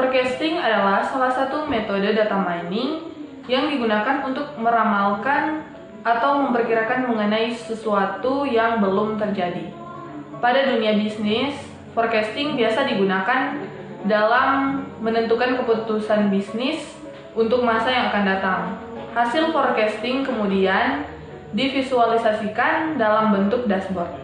Forecasting adalah salah satu metode data mining yang digunakan untuk meramalkan atau memperkirakan mengenai sesuatu yang belum terjadi. Pada dunia bisnis, forecasting biasa digunakan dalam menentukan keputusan bisnis untuk masa yang akan datang. Hasil forecasting kemudian divisualisasikan dalam bentuk dashboard.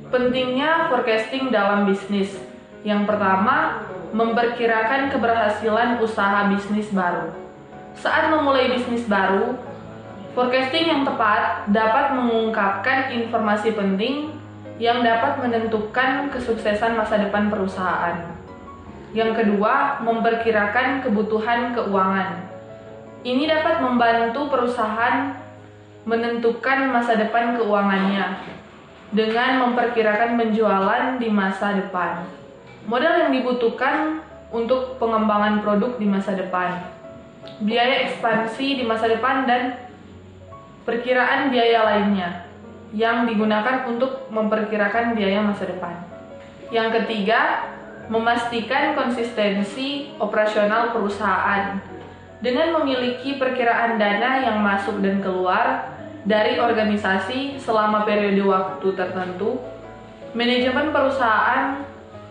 Pentingnya forecasting dalam bisnis. Yang pertama, memperkirakan keberhasilan usaha bisnis baru. Saat memulai bisnis baru, forecasting yang tepat dapat mengungkapkan informasi penting yang dapat menentukan kesuksesan masa depan perusahaan. Yang kedua, memperkirakan kebutuhan keuangan. Ini dapat membantu perusahaan menentukan masa depan keuangannya dengan memperkirakan penjualan di masa depan, modal yang dibutuhkan untuk pengembangan produk di masa depan, biaya ekspansi di masa depan, dan perkiraan biaya lainnya yang digunakan untuk memperkirakan biaya masa depan. Yang ketiga, memastikan konsistensi operasional perusahaan dengan memiliki perkiraan dana yang masuk dan keluar dari organisasi selama periode waktu tertentu. Manajemen perusahaan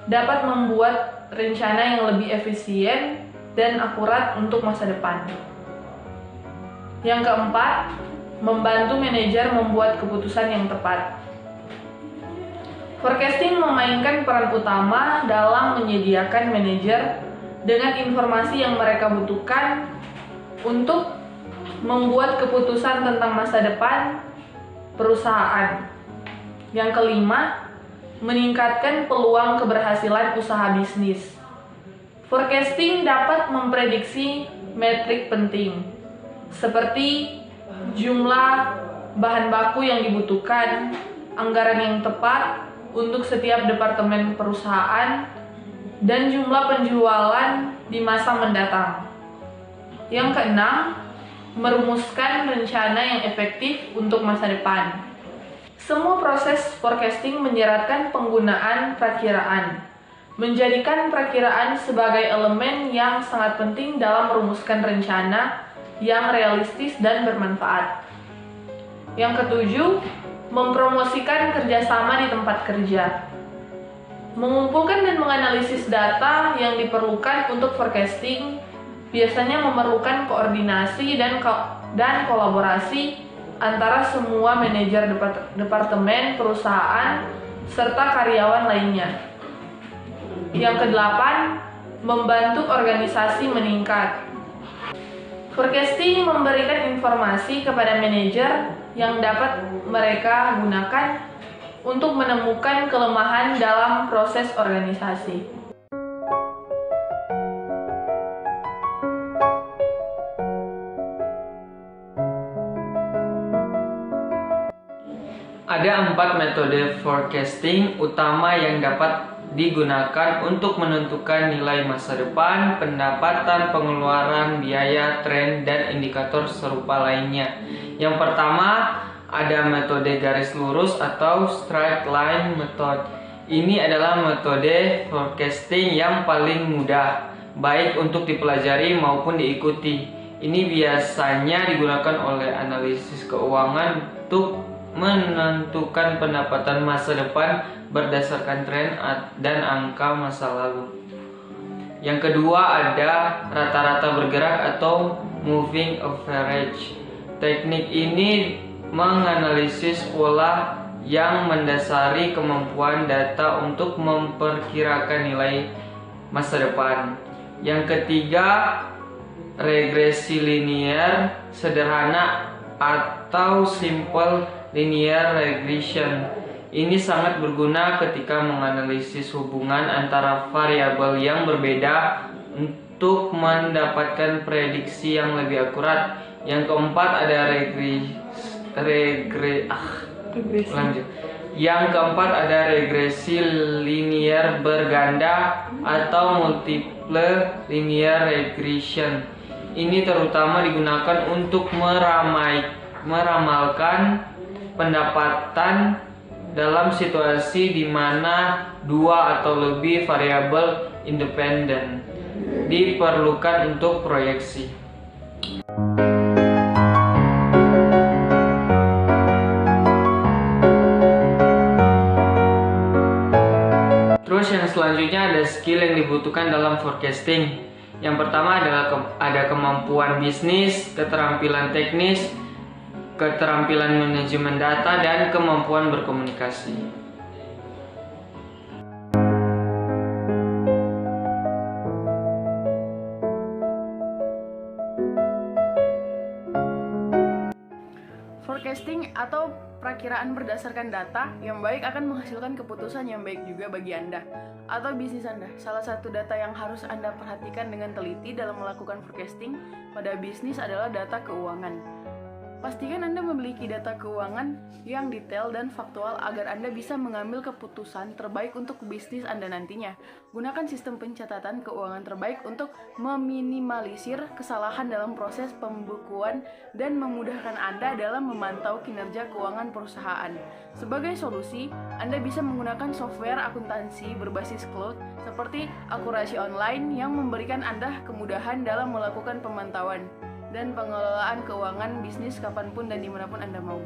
dapat membuat rencana yang lebih efisien dan akurat untuk masa depan. Yang keempat, membantu manajer membuat keputusan yang tepat. Forecasting memainkan peran utama dalam menyediakan manajer dengan informasi yang mereka butuhkan untuk membuat keputusan tentang masa depan perusahaan. Yang kelima, meningkatkan peluang keberhasilan usaha bisnis. Forecasting dapat memprediksi metrik penting seperti jumlah bahan baku yang dibutuhkan, anggaran yang tepat untuk setiap departemen perusahaan, dan jumlah penjualan di masa mendatang. Yang keenam, merumuskan rencana yang efektif untuk masa depan. Semua proses forecasting menyeratkan penggunaan perakiraan, menjadikan perakiraan sebagai elemen yang sangat penting dalam merumuskan rencana yang realistis dan bermanfaat. Yang ketujuh, mempromosikan kerjasama di tempat kerja. Mengumpulkan dan menganalisis data yang diperlukan untuk forecasting biasanya memerlukan koordinasi dan kolaborasi antara semua manajer departemen perusahaan serta karyawan lainnya. Yang kedelapan, membantu organisasi meningkat. Forecasting memberikan informasi kepada manajer yang dapat mereka gunakan untuk menemukan kelemahan dalam proses organisasi. Ada 4 metode forecasting utama yang dapat digunakan untuk menentukan nilai masa depan, pendapatan, pengeluaran, biaya, tren, dan indikator serupa lainnya. Yang pertama, ada metode garis lurus atau straight line method. Ini adalah metode forecasting yang paling mudah, baik untuk dipelajari maupun diikuti. Ini biasanya digunakan oleh analisis keuangan untuk menentukan pendapatan masa depan berdasarkan tren dan angka masa lalu. Yang kedua ada rata-rata bergerak atau moving average. Teknik ini menganalisis pola yang mendasari kemampuan data untuk memperkirakan nilai masa depan. Yang ketiga, regresi linear sederhana atau simple linear regression. Ini sangat berguna ketika menganalisis hubungan antara variabel yang berbeda untuk mendapatkan prediksi yang lebih akurat. Yang keempat ada regresi linear berganda atau multiple linear regression. ini terutama digunakan untuk meramalkan pendapatan dalam situasi di mana dua atau lebih variabel independen diperlukan untuk proyeksi. Terus yang selanjutnya ada skill yang dibutuhkan dalam forecasting. Yang pertama adalah ada kemampuan bisnis, keterampilan teknis, keterampilan manajemen data, dan kemampuan berkomunikasi. Forecasting atau perakiraan berdasarkan data yang baik akan menghasilkan keputusan yang baik juga bagi Anda atau bisnis Anda. Salah satu data yang harus Anda perhatikan dengan teliti dalam melakukan forecasting pada bisnis adalah data keuangan. Pastikan Anda memiliki data keuangan yang detail dan faktual agar Anda bisa mengambil keputusan terbaik untuk bisnis Anda nantinya. Gunakan sistem pencatatan keuangan terbaik untuk meminimalisir kesalahan dalam proses pembukuan dan memudahkan Anda dalam memantau kinerja keuangan perusahaan. Sebagai solusi, Anda bisa menggunakan software akuntansi berbasis cloud seperti Akurasi Online yang memberikan Anda kemudahan dalam melakukan pemantauan dan pengelolaan keuangan bisnis kapanpun dan dimanapun Anda mau.